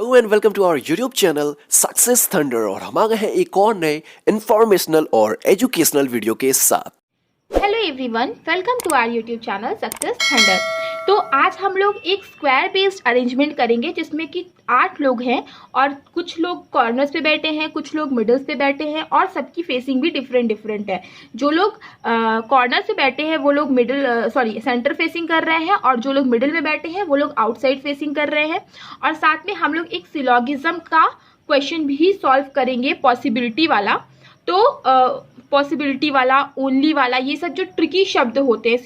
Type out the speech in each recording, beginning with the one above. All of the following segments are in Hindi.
Hello and welcome to our YouTube channel Success Thunder. और हम आ गए हैं एक और नए इंफॉर्मेशनल और एजुकेशनल वीडियो के साथ। Hello everyone, welcome to our YouTube channel Success Thunder. तो आज हम लोग एक स्क्वायर बेस्ड अरेंजमेंट करेंगे जिसमें कि 8 लोग हैं और कुछ लोग कॉर्नर्स पे बैठे हैं, कुछ लोग मिडल्स पे बैठे हैं और सबकी फेसिंग भी डिफरेंट है। जो लोग कॉर्नर पे बैठे हैं वो लोग सेंटर फेसिंग कर रहे हैं और जो लोग मिडिल में बैठे हैं वो लोग आउटसाइड फेसिंग कर रहे हैं। और साथ में हम लोग एक सिलोगिज्म का क्वेश्चन भी सॉल्व करेंगे, पॉसिबिलिटी वाला। तो पॉसिबिलिटी वाला, ओनली वाला, ये सब जो ट्रिकी शब्द होते हैं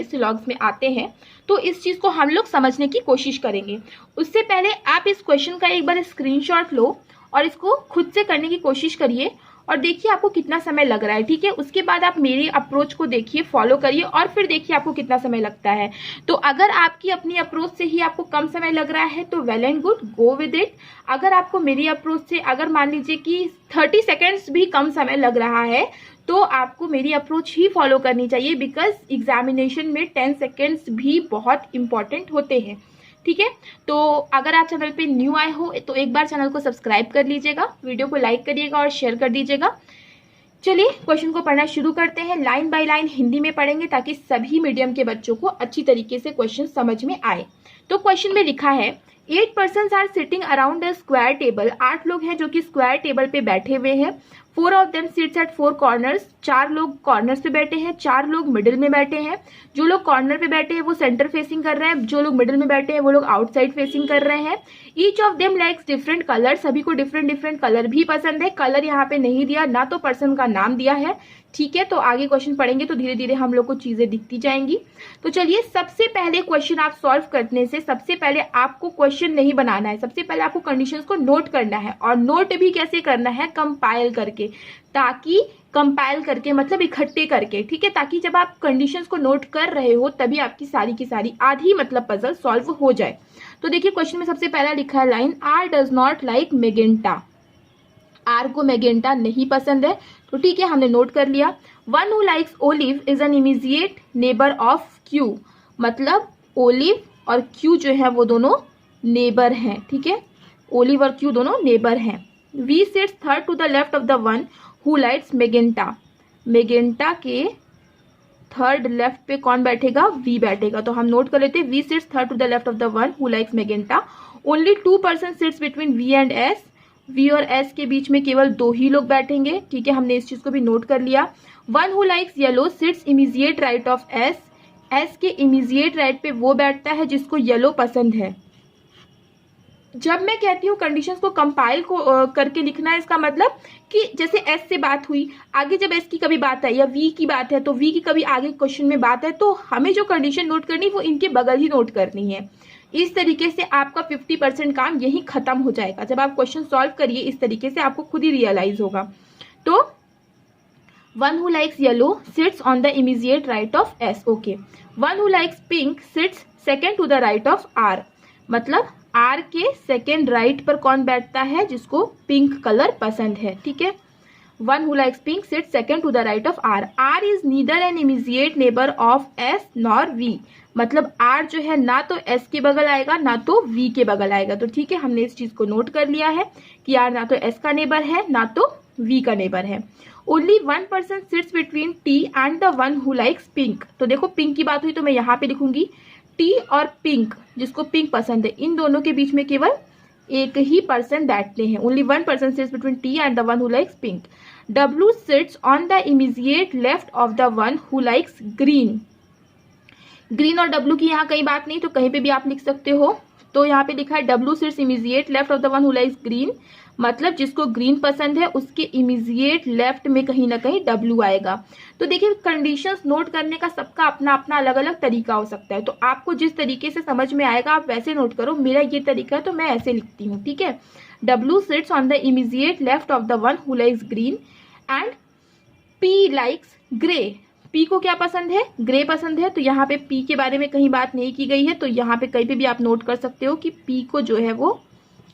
सिलॉग्स में आते हैं, तो इस चीज़ को हम लोग समझने की कोशिश करेंगे। उससे पहले आप इस क्वेश्चन का एक बार स्क्रीनशॉट लो और इसको खुद से करने की कोशिश करिए और देखिए आपको कितना समय लग रहा है। ठीक है, उसके बाद आप मेरी अप्रोच को देखिए, फॉलो करिए और फिर देखिए आपको कितना समय लगता है। तो अगर आपकी अपनी अप्रोच से ही आपको कम समय लग रहा है तो well and good, go with it. अगर आपको मेरी अप्रोच से अगर मान लीजिए कि 30 सेकेंड्स भी कम समय लग रहा है तो आपको मेरी अप्रोच ही फॉलो करनी चाहिए, बिकॉज एग्जामिनेशन में 10 सेकेंड्स भी बहुत इंपॉर्टेंट होते हैं। ठीक है, तो अगर आप चैनल पे न्यू आए हो तो एक बार चैनल को सब्सक्राइब कर लीजिएगा, वीडियो को लाइक करिएगा और शेयर कर दीजिएगा। चलिए क्वेश्चन को पढ़ना शुरू करते हैं। लाइन बाय लाइन हिंदी में पढ़ेंगे ताकि सभी मीडियम के बच्चों को अच्छी तरीके से क्वेश्चन समझ में आए। तो क्वेश्चन में लिखा है 8 persons are sitting around a square table. 8 लोग हैं जो कि स्क्वायर टेबल पे बैठे हुए हैं। 4 of them sits at 4 corners। 4 लोग कॉर्नर्स पे बैठे हैं, 4 लोग मिडिल में बैठे हैं। जो लोग कॉर्नर पे बैठे हैं वो सेंटर फेसिंग कर रहे हैं, जो लोग मिडिल में बैठे हैं वो लोग आउटसाइड फेसिंग कर रहे हैं। Each of them likes different colour. सभी को डिफरेंट कलर भी पसंद है। कलर यहाँ पे नहीं दिया, ना तो पर्सन का नाम दिया है। ठीक है, तो आगे क्वेश्चन पढ़ेंगे तो धीरे धीरे हम लोग को चीजें दिखती जाएंगी। तो चलिए, सबसे पहले क्वेश्चन आप सॉल्व करने से सबसे पहले आपको क्वेश्चन नहीं बनाना है, सबसे पहले आपको कंडीशंस को नोट करना है। और नोट भी कैसे करना है? कंपाइल करके, ताकि कंपाइल करके मतलब इकट्ठे करके। ठीक है, ताकि जब आप कंडीशंस को नोट कर रहे हो तभी आपकी सारी की सारी आधी मतलब पजल सॉल्व हो जाए। तो देखिए क्वेश्चन में सबसे पहला लिखा है line, R does not like magenta. R को मैजेंटा नहीं पसंद है, तो ठीक है, हमने नोट कर लिया। One who likes olive is an immediate neighbour of Q. मतलब ओलिव और क्यू जो है वो दोनों नेबर हैं। ठीक है, ओलिव और क्यू दोनों नेबर हैं। V sits third to the left of the one who likes magenta. Magenta के थर्ड लेफ्ट पे कौन बैठेगा? वी बैठेगा। तो हम नोट कर लेते हैं, V sits third to the left of the one who likes magenta. Only 2 persons sits between V and S. V और एस के बीच में केवल 2 ही लोग बैठेंगे। ठीक है, हमने इस चीज को भी नोट कर लिया। One who likes yellow sits immediate right of S. S के इमीडिएट राइट पे वो बैठता है जिसको येलो पसंद है। जब मैं कहती हूँ कंडीशंस को कंपाइल करके लिखना है, इसका मतलब कि जैसे एस से बात हुई, आगे जब एस की कभी बात है या वी की बात है तो वी की कभी आगे क्वेश्चन में बात है, तो हमें जो कंडीशन नोट करनी वो इनके बगल ही नोट करनी है। इस तरीके से आपका 50% काम यही खत्म हो जाएगा। जब आप क्वेश्चन सॉल्व करिए इस तरीके से आपको खुद ही रियलाइज होगा। तो one who likes yellow sits on the immediate right of S. Okay, one who likes pink sits second to the right of R. मतलब आर के सेकेंड राइट पर कौन बैठता है? जिसको पिंक कलर पसंद है। ठीक है, one who likes pink sits second to the right of R. R is neither an immediate neighbour of S nor V. मतलब आर जो है ना तो एस के बगल आएगा ना तो वी के बगल आएगा। तो ठीक है, हमने इस चीज को नोट कर लिया है कि आर ना तो एस का नेबर है ना तो वी का नेबर है। Only 1 person sits between T and the one who likes pink. तो देखो पिंक की बात हुई तो मैं यहाँ पे लिखूंगी टी और पिंक, जिसको पिंक पसंद है, इन दोनों के बीच में केवल एक ही पर्सन बैठते हैं। Only 1 person sits between T and the one who likes pink. W seats on the immediate left of the one who likes green. Green और डब्ल्यू की यहाँ कहीं बात नहीं, तो कहीं पे भी आप लिख सकते हो। तो यहाँ पे लिखा है W sits immediate left of the one who likes green. मतलब जिसको ग्रीन पसंद है उसके इमीडिएट लेफ्ट में कहीं ना कहीं डब्ल्यू आएगा। तो देखिए कंडीशंस नोट करने का सबका अपना अपना अलग अलग तरीका हो सकता है, तो आपको जिस तरीके से समझ में आएगा आप वैसे नोट करो। मेरा ये तरीका है तो मैं ऐसे लिखती हूँ। ठीक है, W seats on the immediate left of the one who likes green and P likes grey. P को क्या पसंद है? ग्रे पसंद है। तो यहाँ पे पी के बारे में कहीं बात नहीं की गई है, तो यहाँ पे कहीं पे भी आप नोट कर सकते हो कि पी को जो है वो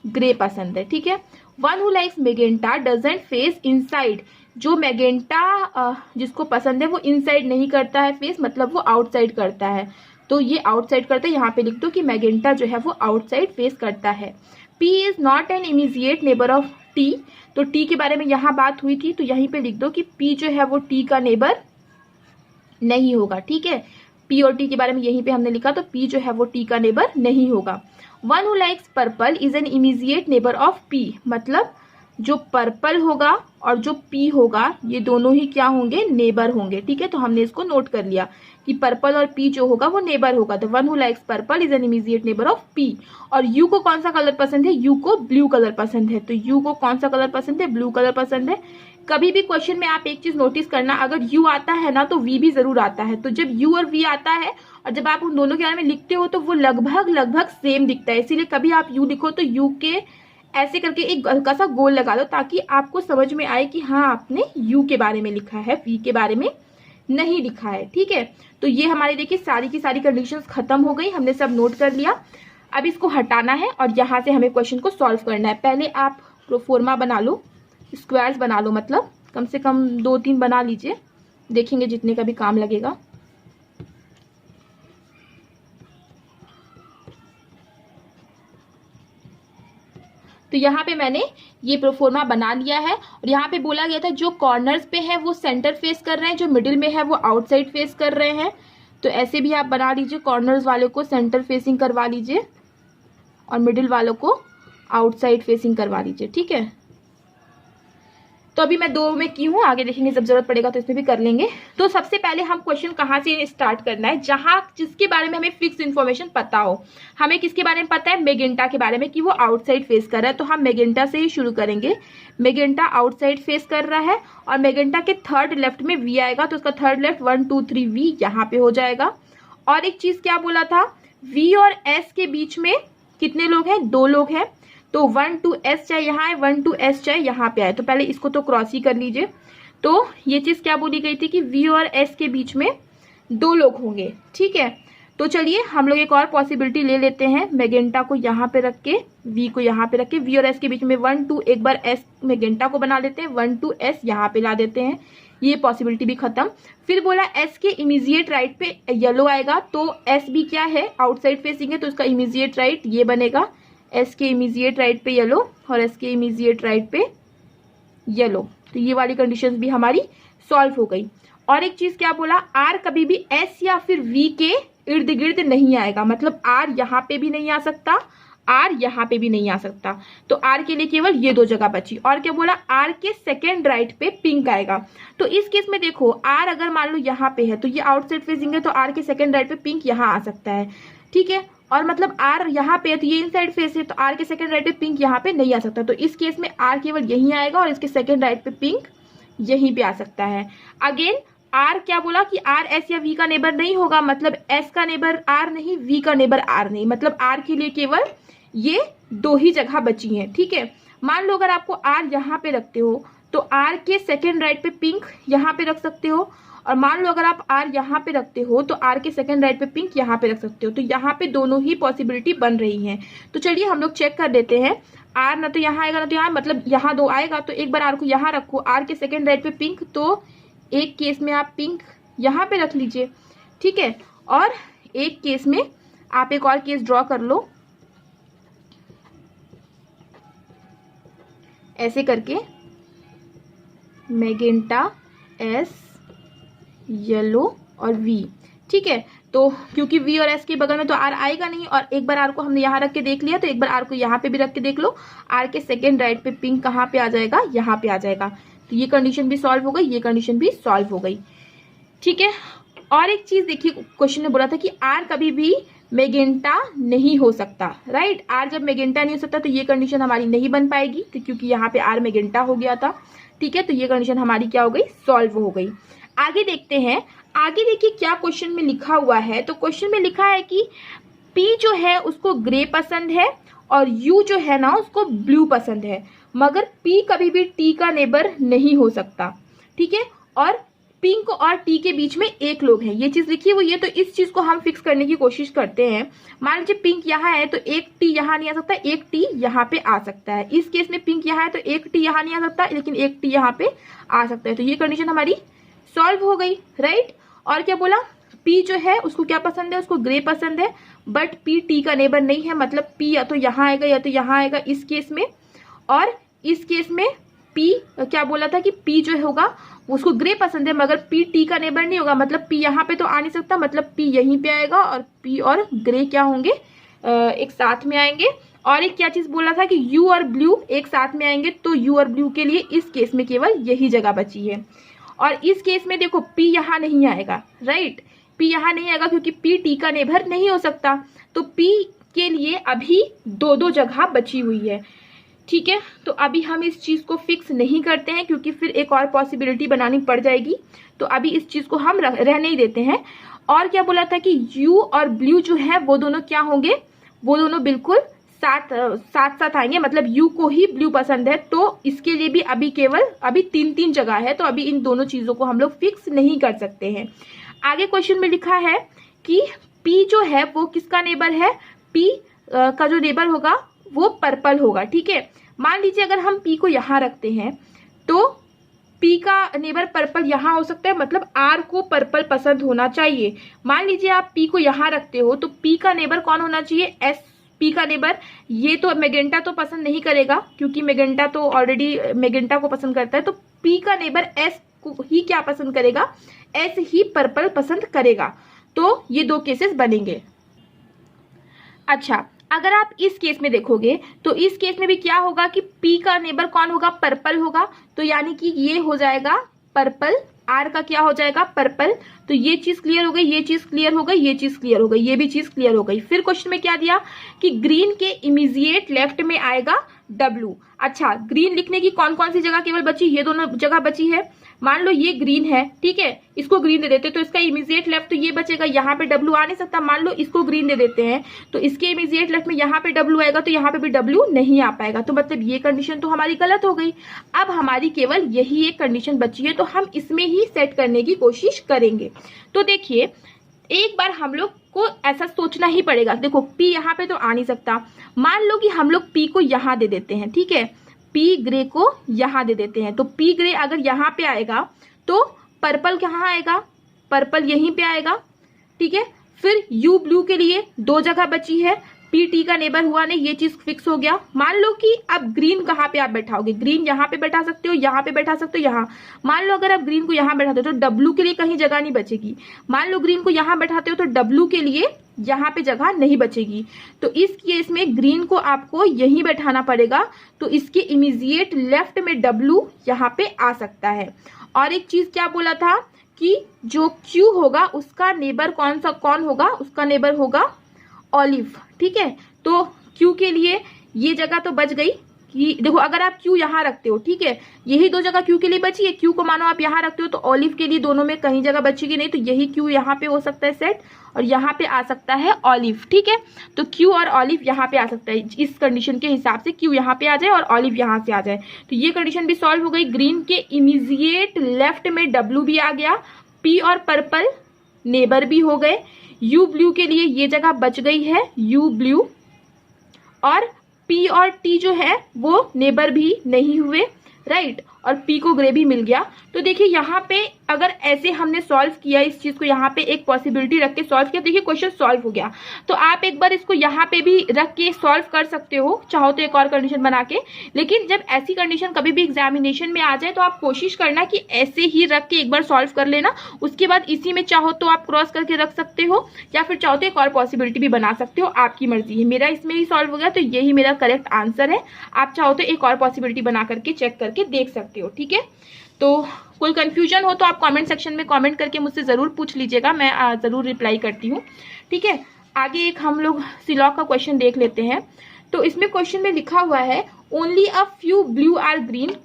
ग्रे पसंद है। ठीक है, one who likes magenta doesn't face inside. जो मैजेंटा जिसको पसंद है वो इनसाइड नहीं करता है फेस, मतलब वो आउटसाइड करता है। तो ये आउटसाइड करता है, यहाँ पे लिख दो कि मैजेंटा जो है वो आउटसाइड फेस करता है। P is not an immediate neighbour of T। तो T के बारे में यहाँ बात हुई थी, तो यहीं पे लिख दो कि P जो है वो T का नेबर नहीं होगा। ठीक है, P और T के बारे में यहीं पे हमने लिखा, तो P जो है वो T का नेबर नहीं होगा। One who likes purple is an immediate neighbour of P, मतलब जो पर्पल होगा और जो P होगा ये दोनों ही क्या होंगे, नेबर होंगे। ठीक है, तो हमने इसको नोट कर लिया कि पर्पल और P जो होगा वो नेबर होगा। तो one who likes purple is an immediate neighbour of P। और U को कौन सा कलर पसंद है, U को ब्लू कलर पसंद है। तो U को कौन सा कलर पसंद है, ब्लू कलर पसंद है। कभी भी क्वेश्चन में आप एक चीज नोटिस करना, अगर U आता है ना तो V भी जरूर आता है। तो जब U और V आता है और जब आप उन दोनों के बारे में लिखते हो तो वो लगभग सेम दिखता है। इसीलिए कभी आप U लिखो तो U के ऐसे करके एक हल्का सा गोल लगा दो, ताकि आपको समझ में आए कि हाँ आपने U के बारे में लिखा है, V के बारे में नहीं लिखा है। ठीक है, तो ये हमारी देखिए सारी की सारी कंडीशंस खत्म हो गई, हमने सब नोट कर लिया। अब इसको हटाना है और यहाँ से हमें क्वेश्चन को सॉल्व करना है। पहले आप प्रोफॉर्मा बना लो, स्क्वायर्स बना लो, मतलब कम से कम 2-3 बना लीजिए, देखेंगे जितने का भी काम लगेगा। तो यहाँ पे मैंने ये प्रोफॉर्मा बना लिया है और यहाँ पे बोला गया था जो कॉर्नर्स पे है वो सेंटर फेस कर रहे हैं, जो मिडिल में है वो आउटसाइड फेस कर रहे हैं। तो ऐसे भी आप बना लीजिए, कॉर्नर्स वाले को सेंटर फेसिंग करवा लीजिए और मिडिल वालों को आउटसाइड फेसिंग करवा लीजिए। ठीक है, तो अभी मैं 2 में की हूँ, आगे देखेंगे जब जरूरत पड़ेगा तो इसमें भी कर लेंगे। तो सबसे पहले हम क्वेश्चन कहाँ से स्टार्ट करना है, जहां जिसके बारे में हमें फिक्स इन्फॉर्मेशन पता हो। हमें किसके बारे में पता है, मैजेंटा के बारे में, कि वो आउटसाइड फेस कर रहा है। तो हम मैजेंटा से ही शुरू करेंगे। मैजेंटा आउटसाइड फेस कर रहा है और मैजेंटा के थर्ड लेफ्ट में V आएगा, तो उसका थर्ड लेफ्ट 1 2 3 V यहाँ पे हो जाएगा। और एक चीज क्या बोला था, V और S के बीच में कितने लोग हैं, 2 लोग हैं। तो 1 2 S चाहे यहाँ है, 1 2 S चाहे यहाँ पे आए। तो पहले इसको तो क्रॉस ही कर लीजिए। तो ये चीज क्या बोली गई थी कि V और S के बीच में 2 लोग होंगे। ठीक है, तो चलिए हम लोग एक और पॉसिबिलिटी ले लेते हैं। मैजेंटा को यहाँ पे रख के, V को यहाँ पे रख के, V और S के बीच में 1 2, एक बार S मैजेंटा को बना लेते हैं, 1 2 S यहाँ पे ला देते हैं। ये पॉसिबिलिटी भी खत्म। फिर बोला S के इमीजिएट राइट पे येलो आएगा, तो S भी क्या है, आउटसाइड फेसिंग है, तो उसका इमीजिएट राइट ये बनेगा। S के इमीजिएट राइट पे येलो और S के इमीजिएट राइट पे येलो। तो ये वाली कंडीशंस भी हमारी सॉल्व हो गई। और एक चीज क्या बोला, R कभी भी S या फिर V के इर्द गिर्द नहीं आएगा, मतलब R यहाँ पे भी नहीं आ सकता, R यहाँ पे भी नहीं आ सकता। तो R के लिए केवल ये 2 जगह बची। और क्या बोला, R के सेकेंड राइट पे पिंक आएगा। तो इस केस में देखो, R अगर मान लो यहाँ पे है तो ये आउटसाइड फेसिंग है, तो R के सेकेंड राइट पे पिंक यहाँ आ सकता है। ठीक है, और मतलब R यहाँ पे है तो ये इनसाइड फेस है, तो R के सेकंड राइट पे पिंक यहाँ पे नहीं आ सकता। तो इस केस में R केवल यहीं आएगा और इसके सेकंड राइट पे पिंक यहीं पे आ सकता है। अगेन R क्या बोला कि R S या V का नेबर नहीं होगा, मतलब S का नेबर R नहीं, V का नेबर R नहीं, मतलब R के लिए केवल ये 2 ही जगह बची हैं। ठीक है, मान लो अगर आपको R यहाँ पे रखते हो तो R के सेकेंड राइट पे पिंक यहाँ पे रख सकते हो, और मान लो अगर आप R यहाँ पे रखते हो तो R के सेकंड राइट पे पिंक यहाँ पे रख सकते हो। तो यहाँ पे दोनों ही पॉसिबिलिटी बन रही हैं। तो चलिए हम लोग चेक कर देते हैं। R ना तो यहाँ आएगा ना तो यहाँ, मतलब यहाँ 2 आएगा, तो एक बार R को यहाँ रखो, R के सेकंड राइट पे पिंक, तो एक केस में आप पिंक यहाँ पे रख लीजिए। ठीक है, और एक केस में आप एक और केस ड्रॉ कर लो, ऐसे करके मैजेंटा S येलो और V। ठीक है, तो क्योंकि V और S के बगल में तो R आएगा नहीं, और एक बार R को हमने यहाँ रख के देख लिया, तो एक बार R को यहाँ पे भी रख के देख लो। R के सेकेंड राइट पे पिंक कहाँ पे आ जाएगा, यहाँ पे आ जाएगा। तो ये कंडीशन भी सॉल्व हो गई, ये कंडीशन भी सॉल्व हो गई। ठीक है, और एक चीज देखिए, क्वेश्चन ने बोला था कि R कभी भी मैजेंटा नहीं हो सकता, राइट। R जब मैजेंटा नहीं हो सकता तो ये कंडीशन हमारी नहीं बन पाएगी, तो क्योंकि यहाँ पे R मैजेंटा हो गया था। ठीक है, तो ये कंडीशन हमारी क्या हो गई, सॉल्व हो गई। आगे देखते हैं, आगे देखिए क्या क्वेश्चन में लिखा हुआ है। तो क्वेश्चन में लिखा है कि P जो है उसको ग्रे पसंद है और U जो है ना उसको ब्लू पसंद है, मगर P कभी भी T का नेबर नहीं हो सकता। ठीक है, और पिंक और T के बीच में 1 लोग है, ये चीज लिखी हुई है। तो इस चीज को हम फिक्स करने की कोशिश करते हैं। मान लीजिए पिंक यहाँ है तो 1 T यहाँ नहीं आ सकता, 1 T यहाँ पे आ सकता है। इस केस में पिंक यहाँ है तो 1 T यहाँ नहीं आ सकता, लेकिन 1 T यहाँ पे आ सकता है। तो ये कंडीशन हमारी सॉल्व हो गई, राइट। और क्या बोला, P जो है उसको क्या पसंद है, उसको ग्रे पसंद है, बट पी टी का नेबर नहीं है, मतलब पी या तो यहाँ आएगा या तो यहाँ आएगा इस केस में। और इस केस में पी क्या बोला था कि पी जो होगा उसको ग्रे पसंद है, मगर पी टी का नेबर नहीं होगा, मतलब पी यहाँ पे तो आ नहीं सकता, मतलब पी यहीं पे आएगा और पी और ग्रे क्या होंगे, एक साथ में आएंगे। और एक क्या चीज बोला था कि यू और ब्लू एक साथ में आएंगे, तो यू और ब्लू के लिए इस केस में केवल यही जगह बची है। और इस केस में देखो पी यहाँ नहीं आएगा, राइट, पी यहाँ नहीं आएगा क्योंकि पी टी का नेबर नहीं हो सकता, तो पी के लिए अभी दो दो जगह बची हुई है। ठीक है, तो अभी हम इस चीज को फिक्स नहीं करते हैं क्योंकि फिर एक और पॉसिबिलिटी बनानी पड़ जाएगी, तो अभी इस चीज को हम रहने ही देते हैं। और क्या बोला था कि यू और ब्लू जो है वो दोनों क्या होंगे, वो दोनों बिल्कुल साथ साथ आएंगे, मतलब यू को ही ब्लू पसंद है, तो इसके लिए भी अभी केवल अभी तीन तीन जगह है, तो अभी इन दोनों चीजों को हम लोग फिक्स नहीं कर सकते हैं। आगे क्वेश्चन में लिखा है कि पी जो है वो किसका नेबर है, पी का जो नेबर होगा वो पर्पल होगा। ठीक है, मान लीजिए अगर हम पी को यहाँ रखते हैं तो पी का नेबर पर्पल यहाँ हो सकता है, मतलब आर को पर्पल पसंद होना चाहिए। मान लीजिए आप पी को यहाँ रखते हो तो पी का नेबर कौन होना चाहिए, एस। पी का नेबर ये तो मैजेंटा तो पसंद नहीं करेगा क्योंकि मैजेंटा तो ऑलरेडी मैजेंटा को पसंद करता है, तो पी का नेबर एस को ही क्या पसंद करेगा, एस ही पर्पल पसंद करेगा। तो ये दो केसेस बनेंगे। अच्छा, अगर आप इस केस में देखोगे तो इस केस में भी क्या होगा कि पी का नेबर कौन होगा, पर्पल होगा, तो यानी कि ये हो जाएगा पर्पल, आर का क्या हो जाएगा पर्पल। तो ये चीज क्लियर हो गई, ये चीज क्लियर हो गई, ये चीज क्लियर हो गई, ये भी चीज क्लियर हो गई। फिर क्वेश्चन में क्या दिया कि ग्रीन के इमीडिएट लेफ्ट में आएगा डब्लू। अच्छा, ग्रीन लिखने की कौन कौन सी जगह केवल बची, ये दोनों जगह बची है। मान लो ये ग्रीन है, ठीक है, इसको ग्रीन दे देते तो इसका इमीडिएट लेफ्ट तो ये बचेगा, यहाँ पे डब्लू आ नहीं सकता। मान लो इसको ग्रीन दे देते हैं तो इसके इमीडिएट लेफ्ट में यहाँ पे डब्लू आएगा, तो यहाँ पे भी डब्लू नहीं आ पाएगा, तो मतलब ये कंडीशन तो हमारी गलत हो गई। अब हमारी केवल यही एक कंडीशन बची है, तो हम इसमें ही सेट करने की कोशिश करेंगे। तो देखिए, एक बार हम लोग को ऐसा सोचना ही पड़ेगा। देखो पी यहाँ पे तो आ नहीं सकता, मान लो कि हम लोग पी को यहाँ दे देते हैं, ठीक है, पी ग्रे को यहाँ दे देते हैं, तो पी ग्रे अगर यहाँ पे आएगा तो पर्पल कहाँ आएगा, पर्पल यहीं पे आएगा। ठीक है, फिर यू ब्लू के लिए दो जगह बची है, पी टी का नेबर हुआ नहीं, ये चीज फिक्स हो गया। मान लो कि अब ग्रीन कहाँ पे आप बैठाओगे, ग्रीन यहाँ पे बैठा सकते हो, यहाँ पे बैठा सकते हो, यहाँ। मान लो अगर आप ग्रीन को यहाँ बैठाते हो तो डब्लू के लिए कहीं जगह नहीं बचेगी। मान लो ग्रीन को यहाँ बैठाते हो तो डब्लू के लिए यहाँ पे जगह नहीं बचेगी, तो इस केस में ग्रीन को आपको यहीं बैठाना पड़ेगा, तो इसके इमीडिएट लेफ्ट में डब्लू यहाँ पे आ सकता है। और एक चीज क्या बोला था कि जो क्यू होगा उसका नेबर कौन होगा, उसका नेबर होगा ऑलिव। ठीक है, तो क्यू के लिए ये जगह तो बच गई कि देखो अगर आप क्यू यहाँ रखते हो, ठीक है, यही दो जगह क्यू के लिए बची है, क्यू को मानो आप यहाँ रखते हो तो ऑलिव के लिए दोनों में कहीं जगह बचेगी नहीं, तो यही क्यू यहाँ पे हो सकता है सेट और यहाँ पे आ सकता है ऑलिव। ठीक है, तो क्यू और ऑलिव यहाँ पे आ सकता है, इस कंडीशन के हिसाब से क्यू यहाँ पे आ जाए और ऑलिव यहाँ से आ जाए, तो ये कंडीशन भी सॉल्व हो गई। ग्रीन के इमीडिएट लेफ्ट में डब्लू भी आ गया, पी और पर्पल नेबर भी हो गए, यू ब्लू के लिए ये जगह बच गई है, यू ब्लू, और पी और टी जो है वो नेबर भी नहीं हुए, राइट, और पी को ग्रे भी मिल गया। तो देखिए यहाँ पे अगर ऐसे हमने सॉल्व किया इस चीज को, यहाँ पे एक पॉसिबिलिटी रख के सॉल्व किया, देखिए क्वेश्चन सॉल्व हो गया। तो आप एक बार इसको यहाँ पे भी रख के सॉल्व कर सकते हो, चाहो तो एक और कंडीशन बना के। लेकिन जब ऐसी कंडीशन कभी भी एग्जामिनेशन में आ जाए तो आप कोशिश करना कि ऐसे ही रख के एक बार सॉल्व कर लेना, उसके बाद इसी में चाहो तो आप क्रॉस करके रख सकते हो या फिर चाहो तो एक और पॉसिबिलिटी भी बना सकते हो, आपकी मर्जी है। मेरा इसमें ही सॉल्व हो गया तो यही मेरा करेक्ट आंसर है। आप चाहो तो एक और पॉसिबिलिटी बना करके चेक करके देख सकते हो। ठीक है, तो कोई कंफ्यूजन हो तो आप कमेंट सेक्शन में कमेंट करके मुझसे ज़रूर पूछ लीजिएगा, मैं ज़रूर रिप्लाई करती हूँ। ठीक है, आगे एक हम लोग सिलॉक का क्वेश्चन देख लेते हैं। तो इसमें क्वेश्चन में लिखा हुआ है only a few blue or green,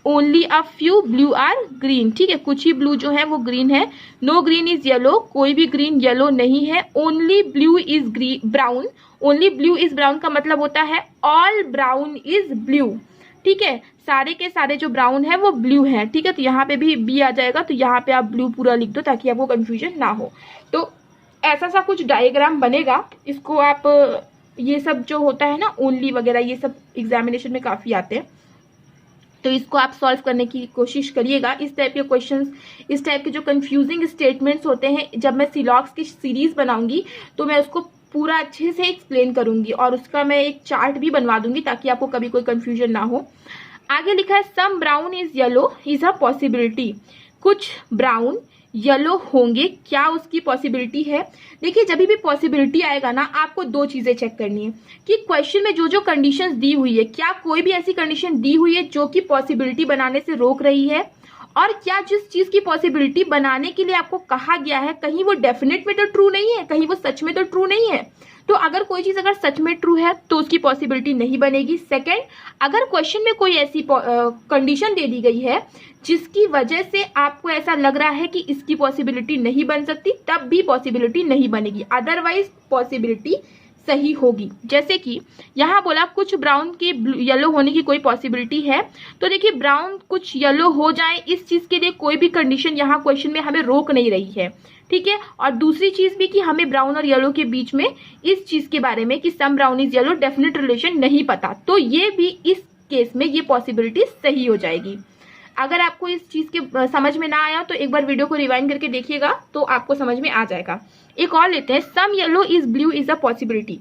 only a few blue or green. ठीक है, कुछ ही ब्लू जो है वो ग्रीन है। नो ग्रीन इज येलो, कोई भी ग्रीन येलो नहीं है। Only blue is brown, only blue is brown का मतलब होता है ऑल ब्राउन इज ब्लू। ठीक है, सारे के सारे जो ब्राउन है वो ब्लू है। ठीक है, तो यहाँ पे भी बी आ जाएगा, तो यहाँ पे आप ब्लू पूरा लिख दो ताकि आपको कंफ्यूजन ना हो। तो ऐसा सा कुछ डायग्राम बनेगा, इसको आप ये सब जो होता है ना ओनली वगैरह, ये सब एग्जामिनेशन में काफी आते हैं, तो इसको आप सॉल्व करने की कोशिश करिएगा। इस टाइप के क्वेश्चंस, इस टाइप के जो कंफ्यूजिंग स्टेटमेंट्स होते हैं, जब मैं सिलॉक्स की सीरीज बनाऊंगी तो मैं उसको पूरा अच्छे से एक्सप्लेन करूंगी और उसका मैं एक चार्ट भी बनवा दूंगी ताकि आपको कभी कोई कंफ्यूजन ना हो। आगे लिखा है some brown is yellow is a possibility. कुछ ब्राउन येलो होंगे, क्या उसकी पॉसिबिलिटी है? देखिए, जब भी पॉसिबिलिटी आएगा ना, आपको दो चीजें चेक करनी है कि क्वेश्चन में जो जो कंडीशंस दी हुई है, क्या कोई भी ऐसी कंडीशन दी हुई है जो कि पॉसिबिलिटी बनाने से रोक रही है, और क्या जिस चीज की पॉसिबिलिटी बनाने के लिए आपको कहा गया है कहीं वो डेफिनेट में तो ट्रू नहीं है, कहीं वो सच में तो ट्रू नहीं है। तो अगर कोई चीज अगर सच में ट्रू है तो उसकी पॉसिबिलिटी नहीं बनेगी। सेकंड, अगर क्वेश्चन में कोई ऐसी कंडीशन दे दी गई है जिसकी वजह से आपको ऐसा लग रहा है कि इसकी पॉसिबिलिटी नहीं बन सकती, तब भी पॉसिबिलिटी नहीं बनेगी, अदरवाइज पॉसिबिलिटी सही होगी। जैसे कि यहाँ बोला कुछ ब्राउन की येलो होने की कोई पॉसिबिलिटी है, तो देखिए ब्राउन कुछ येलो हो जाए, इस चीज के लिए कोई भी कंडीशन यहाँ क्वेश्चन में हमें रोक नहीं रही है, ठीक है। और दूसरी चीज भी कि हमें ब्राउन और येलो के बीच में इस चीज के बारे में कि some brown is yellow definite relation नहीं पता, तो ये भी इस केस में ये पॉसिबिलिटी सही हो जाएगी। अगर आपको इस चीज के समझ में ना आया तो एक बार वीडियो को रिवाइंड करके देखिएगा तो आपको समझ में आ जाएगा। एक और लेते हैं, some yellow is blue is a possibility.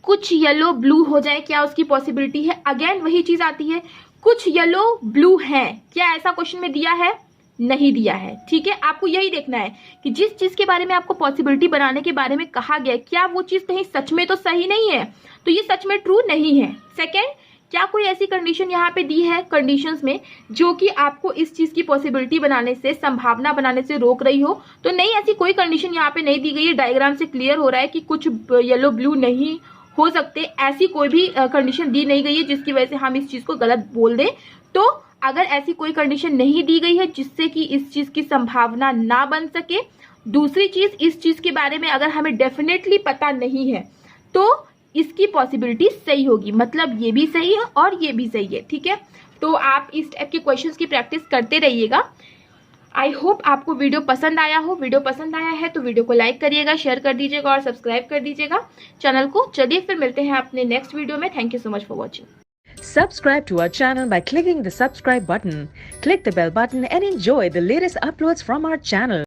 कुछ येलो ब्लू हो जाए, क्या उसकी पॉसिबिलिटी है? अगेन वही चीज आती है, कुछ येलो ब्लू है, क्या ऐसा क्वेश्चन में दिया है? नहीं दिया है, ठीक है। आपको यही देखना है कि जिस चीज के बारे में आपको पॉसिबिलिटी बनाने के बारे में कहा गया, क्या वो चीज कहीं सच में तो सही नहीं है, तो ये सच में ट्रू नहीं है। सेकेंड, क्या कोई ऐसी कंडीशन यहाँ पे दी है कंडीशंस में जो कि आपको इस चीज की पॉसिबिलिटी बनाने से, संभावना बनाने से रोक रही हो? तो नहीं, ऐसी कोई कंडीशन यहाँ पे नहीं दी गई है। डायग्राम से क्लियर हो रहा है कि कुछ येलो ब्लू नहीं हो सकते, ऐसी कोई भी कंडीशन दी नहीं गई है जिसकी वजह से हम इस चीज को गलत बोल दें। तो अगर ऐसी कोई कंडीशन नहीं दी गई है जिससे कि इस चीज की संभावना ना बन सके, दूसरी चीज, इस चीज के बारे में अगर हमें डेफिनेटली पता नहीं है तो इसकी पॉसिबिलिटी सही होगी, मतलब ये भी सही है और ये भी सही है, ठीक है। तो आप इस टाइप के क्वेश्चंस की प्रैक्टिस करते रहिएगा। आई होप आपको वीडियो पसंद आया हो। वीडियो पसंद आया है तो वीडियो को लाइक करिएगा, शेयर कर दीजिएगा और सब्सक्राइब कर दीजिएगा चैनल को। चलिए फिर मिलते हैं अपने नेक्स्ट वीडियो में। Thank you so much for watching. Subscribe to our channel by clicking the subscribe button. Click the bell button and enjoy the latest uploads from our channel.